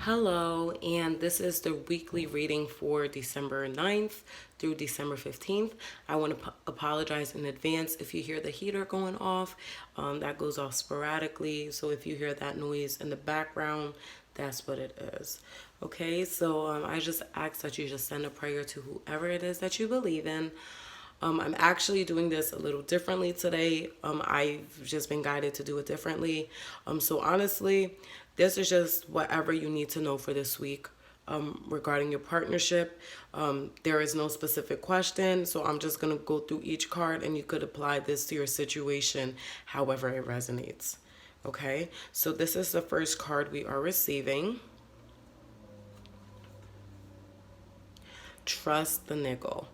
Hello, and this is the weekly reading for December 9th through December 15th. I want to apologize in advance if you hear the heater going off. That goes off sporadically, so if you hear that noise in the background, that's what it is. Okay, so I just ask that you just send a prayer to whoever it is that you believe in. I'm actually doing this a little differently today. I've just been guided to do it differently. So honestly, this is just whatever you need to know for this week regarding your partnership. There is no specific question, so I'm just going to go through each card and you could apply this to your situation however it resonates. Okay, so this is the first card we are receiving. Trust the nickel.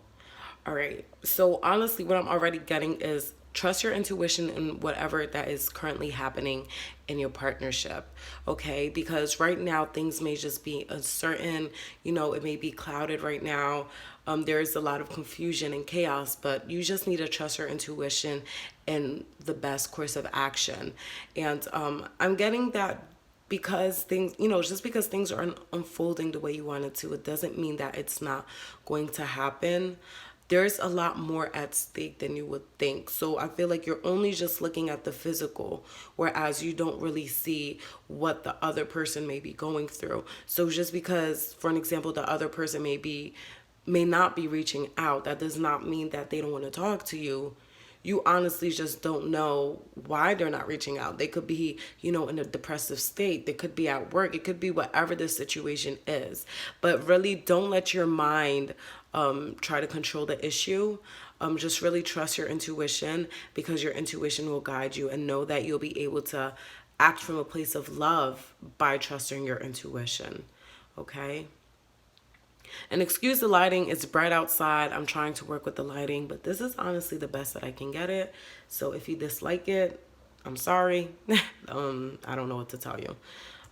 All right. So honestly, what I'm already getting is trust your intuition in whatever that is currently happening in your partnership. Okay. Because right now things may just be uncertain. It may be clouded right now. There's a lot of confusion and chaos, but you just need to trust your intuition and the best course of action. And I'm getting that because things, just because things are unfolding the way you want it to, it doesn't mean that it's not going to happen. There's a lot more at stake than you would think. So I feel like you're only just looking at the physical, whereas you don't really see what the other person may be going through. So just because, for an example, the other person may not be reaching out, that does not mean that they don't want to talk to you. You honestly just don't know why they're not reaching out. They could be, in a depressive state. They could be at work. It could be whatever the situation is. But really don't let your mind try to control the issue. Just really trust your intuition, because your intuition will guide you, and know that you'll be able to act from a place of love by trusting your intuition. Okay? And excuse the lighting, it's bright outside. I'm trying to work with the lighting, but this is honestly the best that I can get it. So if you dislike it, I'm sorry. I don't know what to tell you.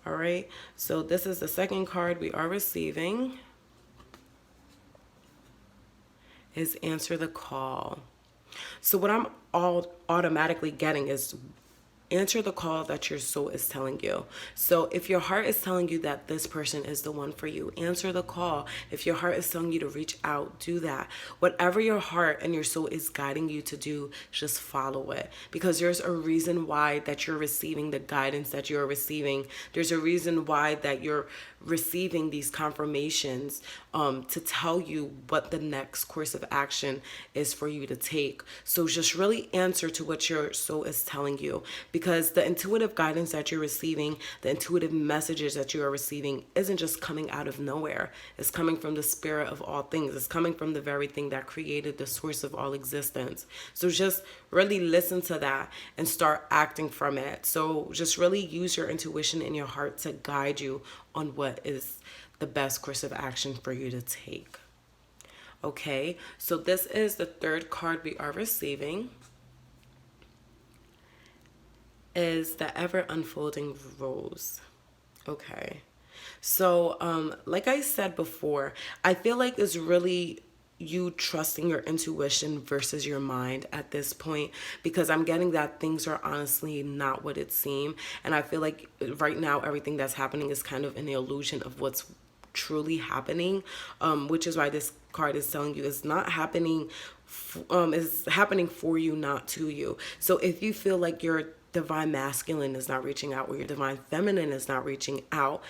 All right, so this is the second card we are receiving. Is answer the call. So what I'm automatically getting is answer the call that your soul is telling you. So if your heart is telling you that this person is the one for you, answer the call. If your heart is telling you to reach out, do that. Whatever your heart and your soul is guiding you to do, just follow it. Because there's a reason why that you're receiving the guidance that you're receiving. There's a reason why that you're receiving these confirmations to tell you what the next course of action is for you to take. So just really answer to what your soul is telling you, because the intuitive guidance that you're receiving, the intuitive messages that you are receiving isn't just coming out of nowhere. It's coming from the spirit of all things. It's coming from the very thing that created the source of all existence. So just really listen to that and start acting from it. So just really use your intuition and your heart to guide you on what is the best course of action for you to take. Okay, so this is the third card we are receiving. Is the ever unfolding rose. Okay, so like I said before, I feel like it's really you trusting your intuition versus your mind at this point, because I'm getting that things are honestly not what it seems. And I feel like right now everything that's happening is kind of an illusion of what's truly happening, which is why this card is telling you it's not happening, is happening for you, not to you. So if you feel like your divine masculine is not reaching out, or your divine feminine is not reaching out,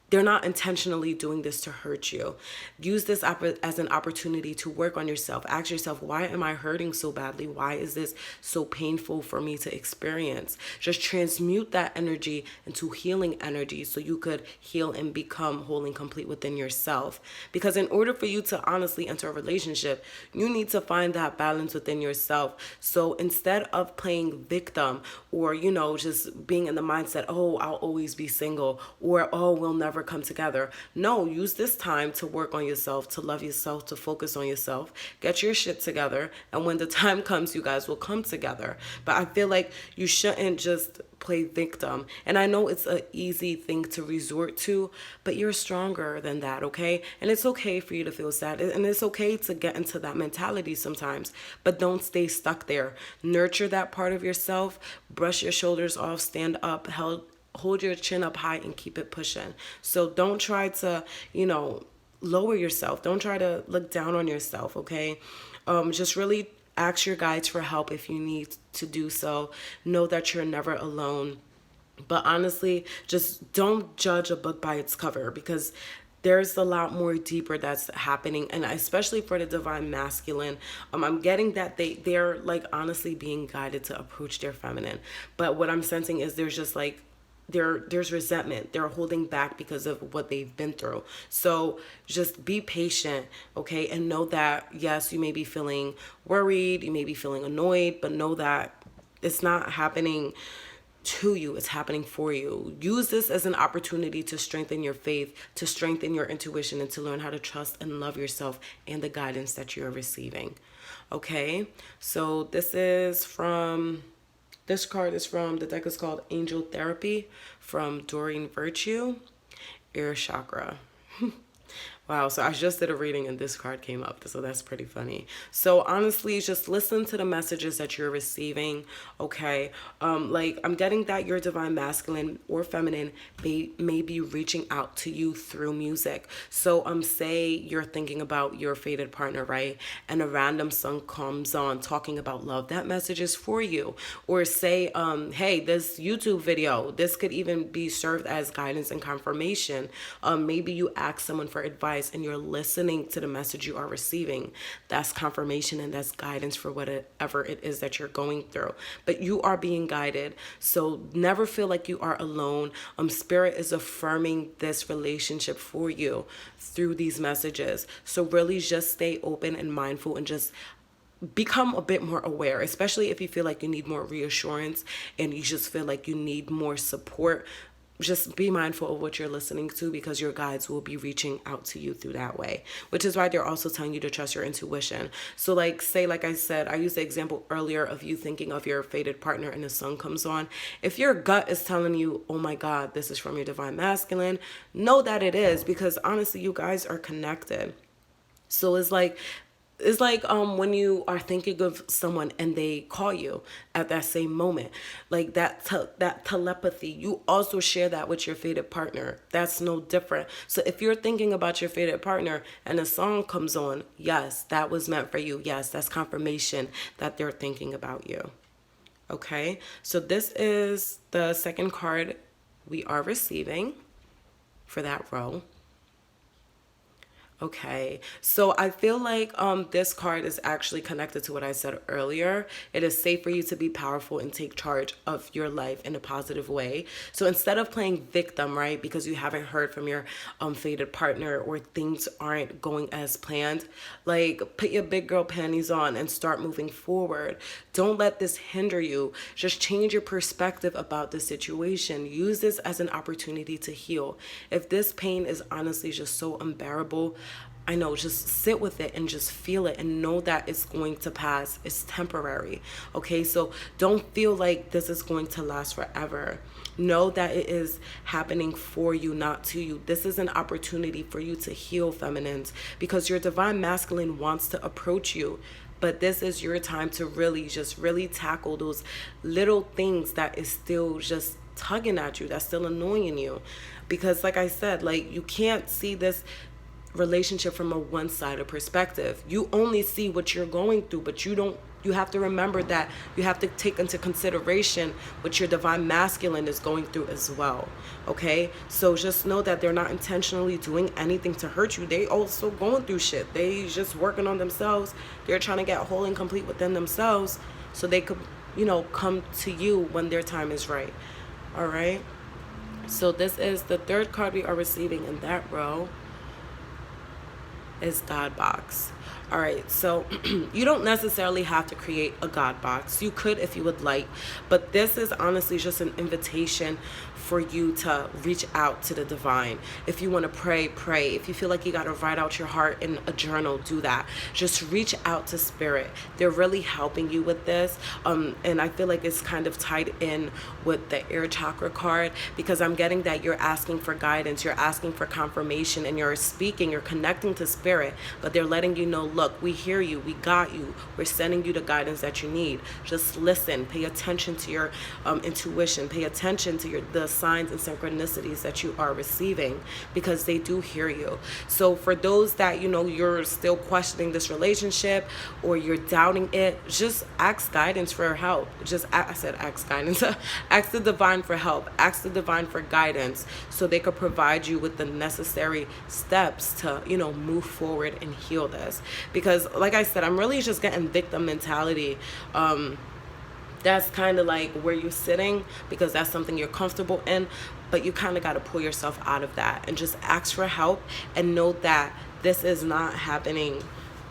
they're not intentionally doing this to hurt you. Use this as an opportunity to work on yourself. Ask yourself, why am I hurting so badly? Why is this so painful for me to experience? Just transmute that energy into healing energy so you could heal and become whole and complete within yourself. Because in order for you to honestly enter a relationship, you need to find that balance within yourself. So instead of playing victim, or, just being in the mindset, oh, I'll always be single, or, oh, we'll never come together. No, use this time to work on yourself, to love yourself, to focus on yourself, get your shit together, and when the time comes, you guys will come together. But I feel like you shouldn't just play victim. And I know it's an easy thing to resort to, but you're stronger than that, okay? And it's okay for you to feel sad, and it's okay to get into that mentality sometimes, but don't stay stuck there. Nurture that part of yourself, brush your shoulders off, stand up, hold your chin up high and keep it pushing. So don't try to, lower yourself. Don't try to look down on yourself, okay? Just really ask your guides for help if you need to do so. Know that you're never alone. But honestly, just don't judge a book by its cover, because there's a lot more deeper that's happening, and especially for the divine masculine, I'm getting that they're like honestly being guided to approach their feminine. But what I'm sensing is there's just like there's resentment. They're holding back because of what they've been through. So just be patient, okay? And know that yes, you may be feeling worried, you may be feeling annoyed, but know that it's not happening to you, it's happening for you. Use this as an opportunity to strengthen your faith, to strengthen your intuition, and to learn how to trust and love yourself and the guidance that you're receiving. Okay, so this card is from, the deck is called Angel Therapy from Doreen Virtue, Ear Chakra. Wow, so I just did a reading and this card came up, so that's pretty funny. So honestly, just listen to the messages that you're receiving, okay? Like, I'm getting that your divine masculine or feminine may be reaching out to you through music. So say you're thinking about your fated partner, right? And a random song comes on talking about love. That message is for you. Or say, hey, this YouTube video, this could even be served as guidance and confirmation. Maybe you ask someone for advice and you're listening to the message you are receiving. That's confirmation and that's guidance for whatever it is that you're going through. But you are being guided. So never feel like you are alone. Spirit is affirming this relationship for you through these messages. So really just stay open and mindful and just become a bit more aware, especially if you feel like you need more reassurance and you just feel like you need more support. Just be mindful of what you're listening to, because your guides will be reaching out to you through that way, which is why they're also telling you to trust your intuition. So like I said, I used the example earlier of you thinking of your fated partner and the sun comes on. If your gut is telling you, oh my God, this is from your divine masculine, know that it is, because honestly, you guys are connected. So it's like when you are thinking of someone and they call you at that same moment, like that telepathy, you also share that with your fated partner. That's no different. So if you're thinking about your fated partner and a song comes on, yes, that was meant for you. Yes, that's confirmation that they're thinking about you. Okay, so this is the second card we are receiving for that row. Okay, so I feel like this card is actually connected to what I said earlier. It is safe for you to be powerful and take charge of your life in a positive way. So instead of playing victim, right, because you haven't heard from your fated partner or things aren't going as planned, like put your big girl panties on and start moving forward. Don't let this hinder you. Just change your perspective about the situation. Use this as an opportunity to heal. If this pain is honestly just so unbearable, I know, just sit with it and just feel it and know that it's going to pass. It's temporary. Okay, so don't feel like this is going to last forever. Know that it is happening for you, not to you. This is an opportunity for you to heal, feminines, because your divine masculine wants to approach you. But this is your time to really tackle those little things that is still just tugging at you, that's still annoying you. Because like I said, like, you can't see this relationship from a one-sided perspective. You only see what you're going through, but you have to remember that you have to take into consideration what your divine masculine is going through as well. Okay, so just know that they're not intentionally doing anything to hurt you. They also going through shit. They just working on themselves. They're trying to get whole and complete within themselves so they could, come to you when their time is right. All right, so this is the third card we are receiving in that row. Is God box. All right, so you don't necessarily have to create a God box. You could if you would like, but this is honestly just an invitation for you to reach out to the divine. If you want to pray, pray. If you feel like you got to write out your heart in a journal, do that. Just reach out to spirit. They're really helping you with this. And I feel like it's kind of tied in with the air chakra card, because I'm getting that you're asking for guidance, you're asking for confirmation, and you're speaking, you're connecting to spirit, but they're letting you know, look, look, we hear you, we got you, we're sending you the guidance that you need. Just listen, pay attention to your intuition, pay attention to the signs and synchronicities that you are receiving, because they do hear you. So for those that, you're still questioning this relationship or you're doubting it, just ask guidance for help. I said ask guidance. Ask the divine for help. Ask the divine for guidance so they could provide you with the necessary steps to, move forward and heal this. Because like I said, I'm really just getting victim mentality. That's kind of like where you're sitting, because that's something you're comfortable in, but you kind of got to pull yourself out of that and just ask for help and know that this is not happening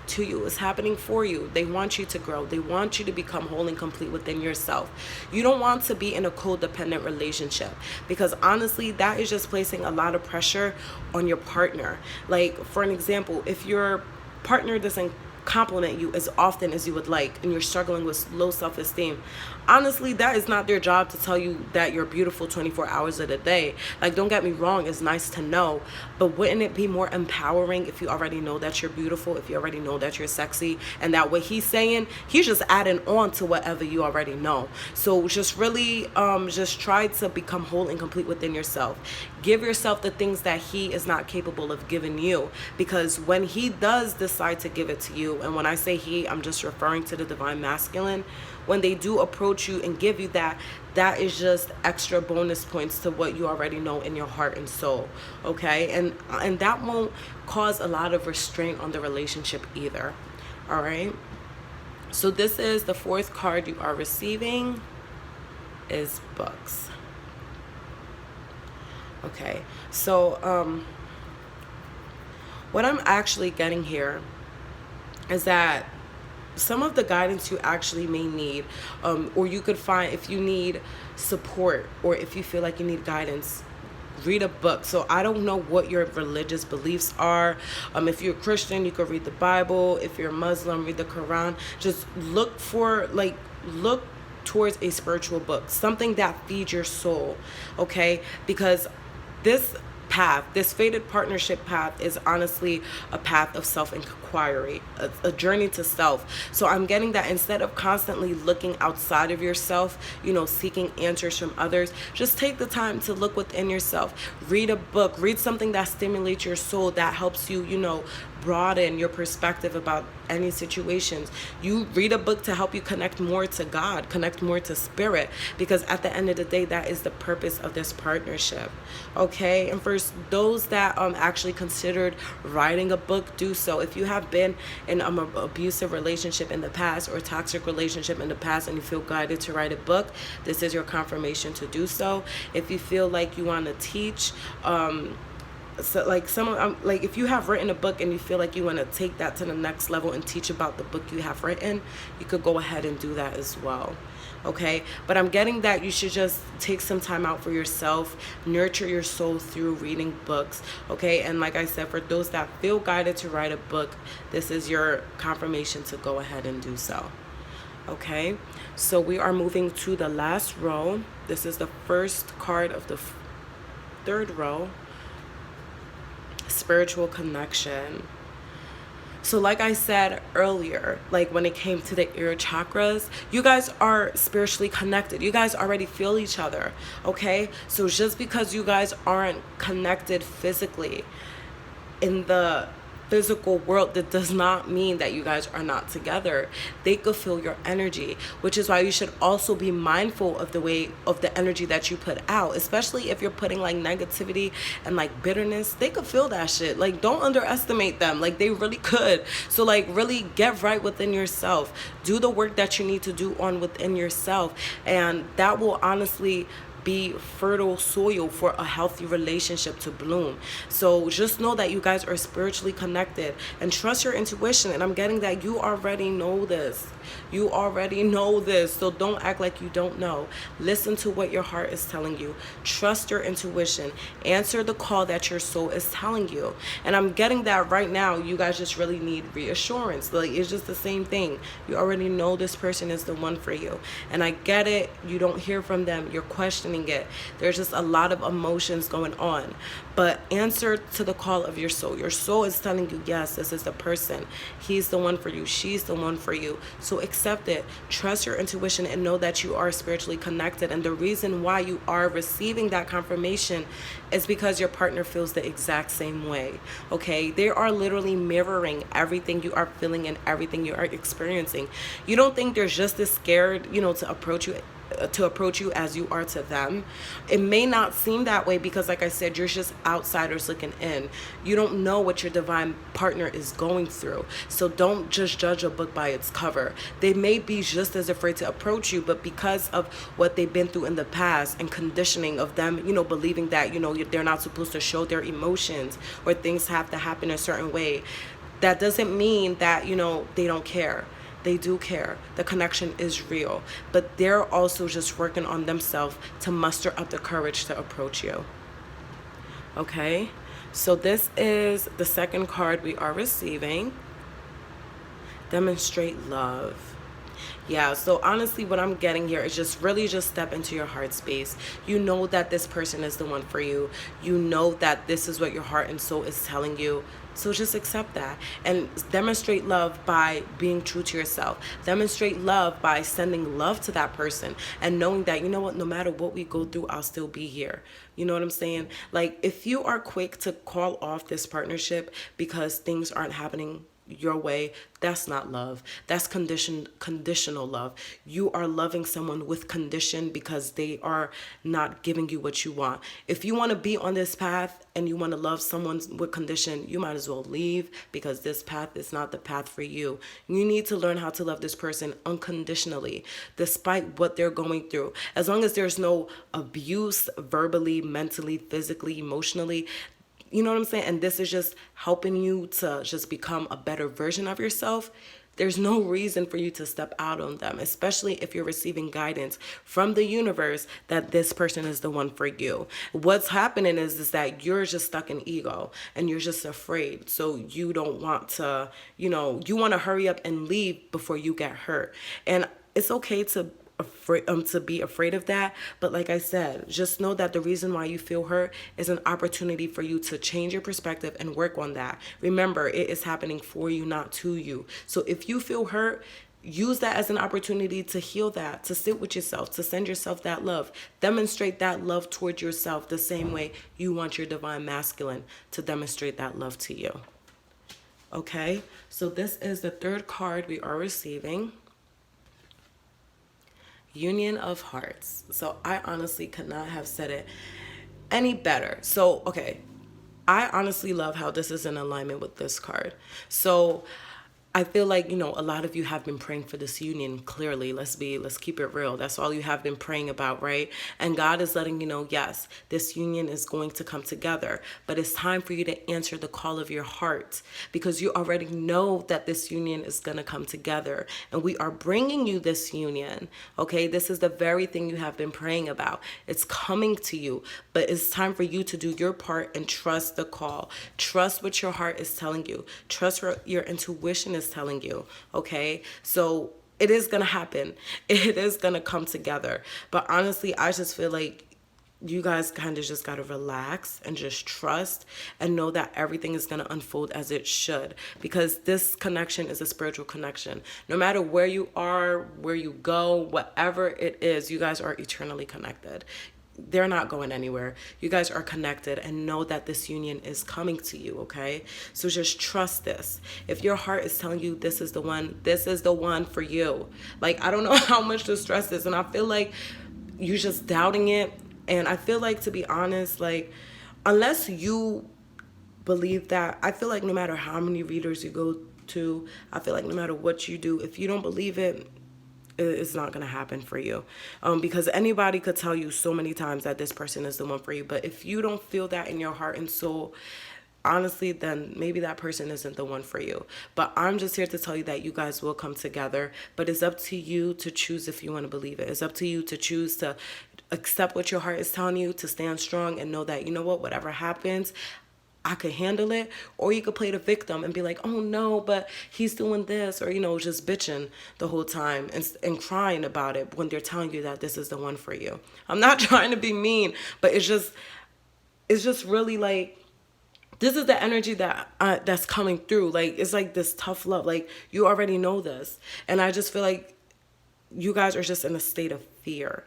to you. It's happening for you. They want you to grow. They want you to become whole and complete within yourself. You don't want to be in a codependent relationship, because honestly, that is just placing a lot of pressure on your partner. Like, for an example, if your partner doesn't compliment you as often as you would like and you're struggling with low self-esteem, honestly, that is not their job to tell you that you're beautiful 24 hours of the day. Like, don't get me wrong, it's nice to know, but wouldn't it be more empowering if you already know that you're beautiful, if you already know that you're sexy, and that what he's saying, he's just adding on to whatever you already know. So just really just try to become whole and complete within yourself. Give yourself the things that he is not capable of giving you, because when he does decide to give it to you, and when I say he, I'm just referring to the divine masculine, when they do approach you and give you that, that is just extra bonus points to what you already know in your heart and soul, okay? And that won't cause a lot of restraint on the relationship either, all right? So this is the fourth card you are receiving, is books. Okay, so what I'm actually getting here is that some of the guidance you actually may need, or you could find, if you need support or if you feel like you need guidance, read a book. So I don't know what your religious beliefs are. If you're a Christian, you could read the Bible. If you're a Muslim, read the Quran. Just look towards a spiritual book, something that feeds your soul, okay? Because this path, this fated partnership path, is honestly a path of self-inquiry, a journey to self. So I'm getting that instead of constantly looking outside of yourself, seeking answers from others, just take the time to look within yourself. Read a book, read something that stimulates your soul, that helps you, broaden your perspective about any situations. You read a book to help you connect more to God, connect more to spirit, because at the end of the day, that is the purpose of this partnership, okay? And for those that actually considered writing a book, do so. If you have been in an abusive relationship in the past or a toxic relationship in the past and you feel guided to write a book, this is your confirmation to do so. If you feel like you want to teach, so like if you have written a book and you feel like you want to take that to the next level and teach about the book you have written, you could go ahead and do that as well, okay? But I'm getting that you should just take some time out for yourself, nurture your soul through reading books, okay? And like I said, for those that feel guided to write a book, this is your confirmation to go ahead and do so, okay? So we are moving to the last row. This is the first card of the third row. Spiritual connection. So like I said earlier, like when it came to the ear chakras, you guys are spiritually connected. You guys already feel each other, okay? So just because you guys aren't connected physically in the physical world, that does not mean that you guys are not together. They could feel your energy, which is why you should also be mindful of the way of the energy that you put out, especially if you're putting like negativity and like bitterness. They could feel that shit. Like, don't underestimate them. Like, they really could. So like, really get right within yourself. Do the work that you need to do on within yourself, and that will honestly be fertile soil for a healthy relationship to bloom. So just know that you guys are spiritually connected and trust your intuition. And I'm getting that you already know this. You already know this. So don't act like you don't know. Listen to what your heart is telling you. Trust your intuition. Answer the call that your soul is telling you. And I'm getting that right now you guys just really need reassurance. Like, it's just the same thing. You already know this person is the one for you. And I get it. You don't hear from them. You're questioning questioning it. There's just a lot of emotions going on. But answer to the call of your soul. Your soul is telling you, yes, this is the person. He's the one for you. She's the one for you. So accept it. Trust your intuition and know that you are spiritually connected. And the reason why you are receiving that confirmation is because your partner feels the exact same way. Okay? They are literally mirroring everything you are feeling and everything you are experiencing. You don't think they're just as scared, to approach you as you are to them. It may not seem that way because, like I said, you're just outsiders looking in. You don't know what your divine partner is going through. So don't just judge a book by its cover. They may be just as afraid to approach you, but because of what they've been through in the past and conditioning of them, believing that, they're not supposed to show their emotions or things have to happen a certain way, that doesn't mean that, they don't care. They do care. The connection is real. But they're also just working on themselves to muster up the courage to approach you. Okay? So this is the second card we are receiving. Demonstrate love. Yeah, so honestly, what I'm getting here is just really just step into your heart space. You know that this person is the one for you. You know that this is what your heart and soul is telling you. So just accept that and demonstrate love by being true to yourself. Demonstrate love by sending love to that person and knowing that, no matter what we go through, I'll still be here. You know what I'm saying? Like, if you are quick to call off this partnership because things aren't happening your way, that's not love. That's conditional love. You are loving someone with condition because they are not giving you what you want. If you want to be on this path and you want to love someone with condition, you might as well leave, because this path is not the path for you. You need to learn how to love this person unconditionally, despite what they're going through. As long as there's no abuse, verbally, mentally, physically, emotionally, you know what I'm saying? And this is just helping you to just become a better version of yourself. There's no reason for you to step out on them, especially if you're receiving guidance from the universe that this person is the one for you. What's happening is that you're just stuck in ego and you're just afraid. So you don't want to, you want to hurry up and leave before you get hurt. And it's okay to be afraid of that, but like I said, just know that the reason why you feel hurt is an opportunity for you to change your perspective and work on that. Remember, it is happening for you, not to you. So if you feel hurt, use that as an opportunity to heal that, to sit with yourself, to send yourself that love. Demonstrate that love toward yourself the same way you want your divine masculine to demonstrate that love to you. Okay, so this is the third card we are receiving. Union of Hearts. So I honestly could not have said it any better. So, okay, I honestly love how this is in alignment with this card. So I feel like, a lot of you have been praying for this union. Clearly, let's keep it real. That's all you have been praying about, right? And God is letting you know, yes, this union is going to come together, but it's time for you to answer the call of your heart, because you already know that this union is going to come together, and we are bringing you this union. Okay. This is the very thing you have been praying about. It's coming to you, but it's time for you to do your part and trust the call. Trust what your heart is telling you. Trust what your intuition is telling you. Okay, so it is gonna happen. It is gonna come together. But honestly, I just feel like you guys kind of just gotta relax and just trust and know that everything is gonna unfold as it should, because this connection is a spiritual connection. No matter where you are, where you go, whatever it is, you guys are eternally connected. They're not going anywhere. You guys are connected, and know that this union is coming to you, okay? So just trust this. If your heart is telling you this is the one for you. Like, I don't know how much to stress this, and I feel like you're just doubting it. And I feel like, to be honest, like, unless you believe that, I feel like no matter how many readers you go to, I feel like no matter what you do, if you don't believe it, it's not going to happen for you, because anybody could tell you so many times that this person is the one for you. But if you don't feel that in your heart and soul, honestly, then maybe that person isn't the one for you. But I'm just here to tell you that you guys will come together, but it's up to you to choose if you want to believe it. It's up to you to choose to accept what your heart is telling you, to stand strong and know that, whatever happens, I could handle it. Or you could play the victim and be like, oh no, but he's doing this, or, just bitching the whole time and crying about it when they're telling you that this is the one for you. I'm not trying to be mean, but it's just really like, this is the energy that's coming through. Like, it's like this tough love. Like, you already know this. And I just feel like you guys are just in a state of fear.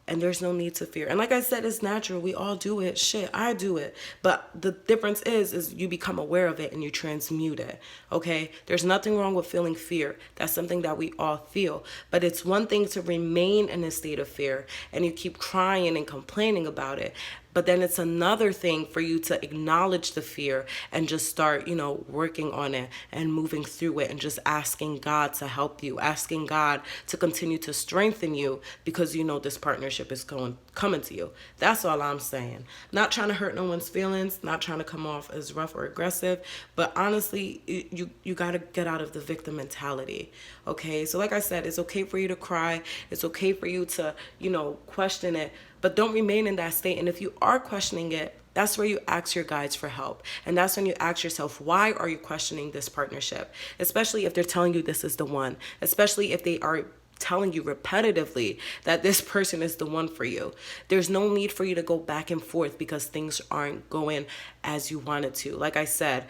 And there's no need to fear. And like I said, it's natural. We all do it. Shit, I do it. But the difference is you become aware of it and you transmute it. Okay? There's nothing wrong with feeling fear. That's something that we all feel. But it's one thing to remain in a state of fear and you keep crying and complaining about it. But then it's another thing for you to acknowledge the fear and just start, working on it and moving through it and just asking God to help you, asking God to continue to strengthen you because this partnership is coming to you. That's all I'm saying. Not trying to hurt no one's feelings, not trying to come off as rough or aggressive, but honestly, you got to get out of the victim mentality. Okay? So like I said, it's okay for you to cry. It's okay for you to, question it. But don't remain in that state. And if you are questioning it, that's where you ask your guides for help. And that's when you ask yourself, why are you questioning this partnership? Especially if they're telling you this is the one. Especially if they are telling you repetitively that this person is the one for you. There's no need for you to go back and forth because things aren't going as you wanted to. Like I said,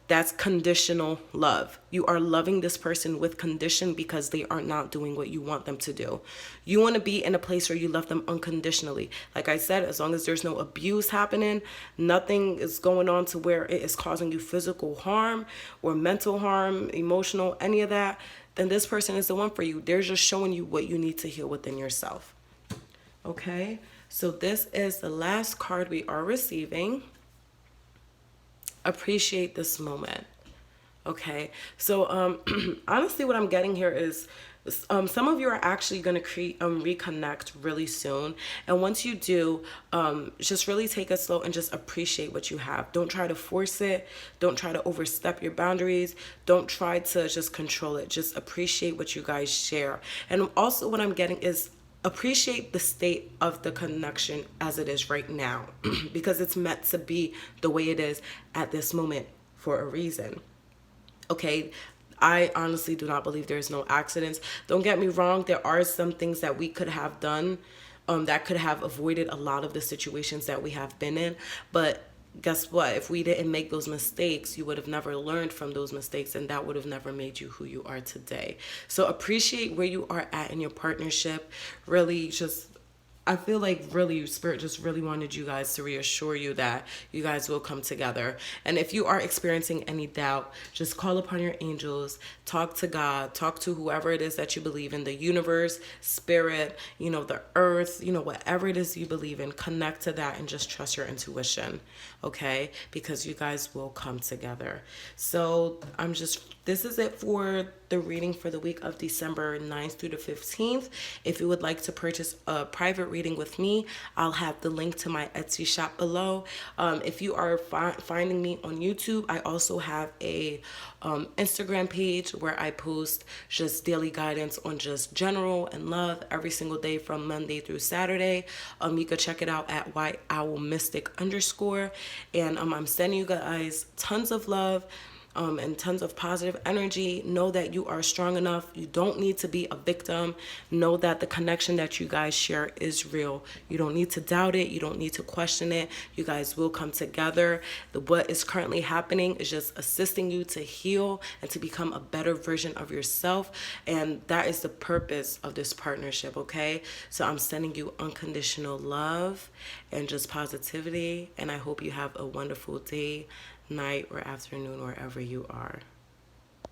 that's conditional love. You are loving this person with condition because they are not doing what you want them to do. You want to be in a place where you love them unconditionally. Like I said, as long as there's no abuse happening, nothing is going on to where it is causing you physical harm or mental harm, emotional, any of that, then this person is the one for you. They're just showing you what you need to heal within yourself. Okay? So this is the last card we are receiving. Appreciate this moment. Okay, so honestly what I'm getting here is some of you are actually going to reconnect really soon, and once you do, just really take it slow and just appreciate what you have. Don't try to force it. Don't try to overstep your boundaries. Don't try to just control it. Just appreciate what you guys share. And also what I'm getting is appreciate the state of the connection as it is right now because it's meant to be the way it is at this moment for a reason. Okay, I honestly do not believe there's no accidents. Don't get me wrong, there are some things that we could have done that could have avoided a lot of the situations that we have been in, but guess what? If we didn't make those mistakes, you would have never learned from those mistakes, and that would have never made you who you are today. So appreciate where you are at in your partnership. Really just, I feel like really Spirit just really wanted you guys to reassure you that you guys will come together. And if you are experiencing any doubt, just call upon your angels, talk to God, talk to whoever it is that you believe in, the universe, spirit, the earth, whatever it is you believe in, connect to that and just trust your intuition, okay? Because you guys will come together. So this is it for the reading for the week of December 9th through the 15th. If you would like to purchase a private reading with me, I'll have the link to my Etsy shop below. If you are finding me on YouTube, I also have a Instagram page where I post just daily guidance on just general and love every single day from Monday through Saturday. You could check it out at whiteowlmystic_. And I'm sending you guys tons of love. And tons of positive energy. Know that you are strong enough. You don't need to be a victim. Know that the connection that you guys share is real. You don't need to doubt it. You don't need to question it. You guys will come together. What is currently happening is just assisting you to heal and to become a better version of yourself. And that is the purpose of this partnership, okay? So I'm sending you unconditional love and just positivity. And I hope you have a wonderful day, night, or afternoon, wherever you are.